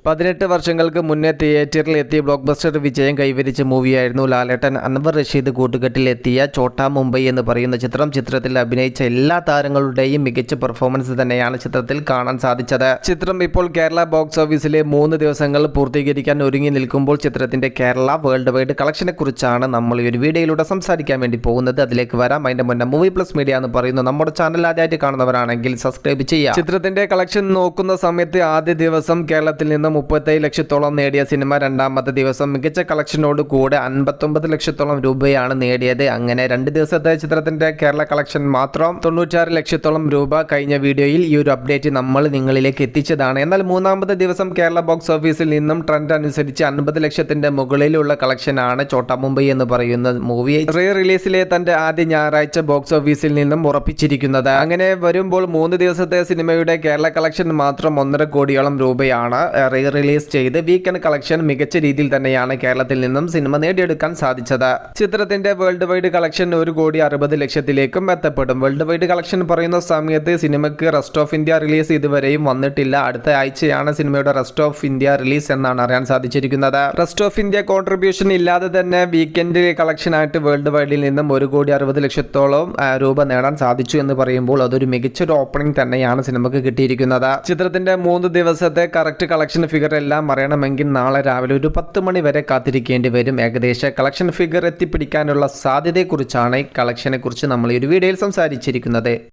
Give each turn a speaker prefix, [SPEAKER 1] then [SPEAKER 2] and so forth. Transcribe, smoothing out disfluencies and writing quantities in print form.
[SPEAKER 1] 18 വർഷങ്ങൾക്ക് മുന്നേ തിയേറ്ററിൽ എത്തിയ ബ്ലോക്ക് ബസ്റ്റർ വിജയം കൈവരിച്ച മൂവിയായിരുന്നു ലാലേട്ടൻ അൻവർ റഷീദ് കൂട്ടുകെട്ടിലെത്തിയ ചോട്ടാ മുംബൈ എന്ന് പറയുന്ന ചിത്രം. ചിത്രത്തിൽ അഭിനയിച്ച എല്ലാ താരങ്ങളുടെയും മികച്ച പെർഫോമൻസ് തന്നെയാണ് ചിത്രത്തിൽ കാണാൻ സാധിച്ചത്. ചിത്രം ഇപ്പോൾ കേരള ബോക്സ് ഓഫീസിലെ 3 ദിവസങ്ങൾ പൂർത്തീകരിക്കാൻ ഒരുങ്ങി നിൽക്കുമ്പോൾ ചിത്രത്തിന്റെ കേരള വേൾഡ് വൈഡ് കളക്ഷനെ കുറിച്ചാണ് നമ്മൾ ഈ ഒരു വീഡിയോയിലൂടെ സംസാരിക്കാൻ വേണ്ടി പോകുന്നത്. അതിലേക്ക് വരാം. അതിന്റെ മുന്നേ മൂവി പ്ലസ് മീഡിയ എന്ന് പറയുന്ന നമ്മുടെ ചാനൽ ആദ്യമായിട്ട് കാണുന്നവരാണെങ്കിൽ സബ്സ്ക്രൈബ് ചെയ്യുക. ചിത്രത്തിന്റെ കളക്ഷൻ നോക്കുന്ന സമയത്ത് ആദ്യ ദിവസം കേരളത്തിൽ നിന്ന് 37 ലക്ഷത്തോളം നേടിയ സിനിമ രണ്ടാമത്തെ ദിവസം മികച്ച കളക്ഷനോട് കൂടെ 59 ലക്ഷത്തോളം രൂപയാണ് നേടിയത്. അങ്ങനെ 2 ദിവസത്തെ ചിത്രത്തിന്റെ കേരള കളക്ഷൻ മാത്രം 96 ലക്ഷത്തോളം രൂപ കഴിഞ്ഞ വീഡിയോയിൽ ഈ ഒരു അപ്ഡേറ്റ് നമ്മൾ നിങ്ങളിലേക്ക് എത്തിച്ചതാണ്. എന്നാൽ മൂന്നാമത്തെ ദിവസം കേരള ബോക്സ് ഓഫീസിൽ നിന്നും ട്രെൻഡ് അനുസരിച്ച് 50 ലക്ഷത്തിന്റെ മുകളിലുള്ള കളക്ഷനാണ് ചോട്ടാ മുംബൈ എന്ന് പറയുന്ന മൂവി റീ റിലീസിലെ തന്റെ ആദ്യ ഞായറാഴ്ച ബോക്സ് ഓഫീസിൽ നിന്നും ഉറപ്പിച്ചിരിക്കുന്നത്. അങ്ങനെ വരുമ്പോൾ 3 ദിവസത്തെ സിനിമയുടെ കേരള കളക്ഷൻ മാത്രം 1.5 കോടിയോളം രൂപയാണ് റിലീസ് ചെയ്ത് വീക്കെൻഡ് കളക്ഷൻ മികച്ച രീതിയിൽ തന്നെയാണ് കേരളത്തിൽ നിന്നും സിനിമ നേടിയെടുക്കാൻ സാധിച്ചത്. ചിത്രത്തിന്റെ വേൾഡ് വൈഡ് കളക്ഷൻ 1,60 ലക്ഷത്തിലേക്കും എത്തപ്പെടും. വേൾഡ് വൈഡ് കളക്ഷൻ പറയുന്ന സമയത്ത് സിനിമയ്ക്ക് റെസ്റ്റ് ഓഫ് ഇന്ത്യ റിലീസ് ഇതുവരെയും വന്നിട്ടില്ല. അടുത്ത ആഴ്ചയാണ് സിനിമയുടെ റെസ്റ്റ് ഓഫ് ഇന്ത്യ റിലീസ് എന്നാണ് അറിയാൻ സാധിച്ചിരിക്കുന്നത്. റെസ്റ്റ് ഓഫ് ഇന്ത്യ കോൺട്രിബ്യൂഷൻ ഇല്ലാതെ തന്നെ വീക്കെൻഡ് കളക്ഷൻ ആയിട്ട് വേൾഡ് വൈഡിൽ നിന്നും 1,60 ലക്ഷത്തോളം രൂപ നേടാൻ സാധിച്ചു എന്ന് പറയുമ്പോൾ അതൊരു മികച്ചൊരു ഓപ്പണിംഗ് തന്നെയാണ് സിനിമയ്ക്ക് കിട്ടിയിരിക്കുന്നത്. ചിത്രത്തിന്റെ 3 ദിവസത്തെ കറക്റ്റ് കളക്ഷൻ ഫിഗർ എല്ലാം അറിയണമെങ്കിൽ നാളെ രാവിലെ ഒരു 10 മണി വരെ കാത്തിരിക്കേണ്ടി വരും. ഏകദേശ കളക്ഷൻ ഫിഗർ എത്തിപ്പിടിക്കാനുള്ള സാധ്യതയെക്കുറിച്ചാണ് ഈ കളക്ഷനെ കുറിച്ച് നമ്മൾ ഈ ഒരു വീഡിയോയിൽ സംസാരിച്ചിരിക്കുന്നത്.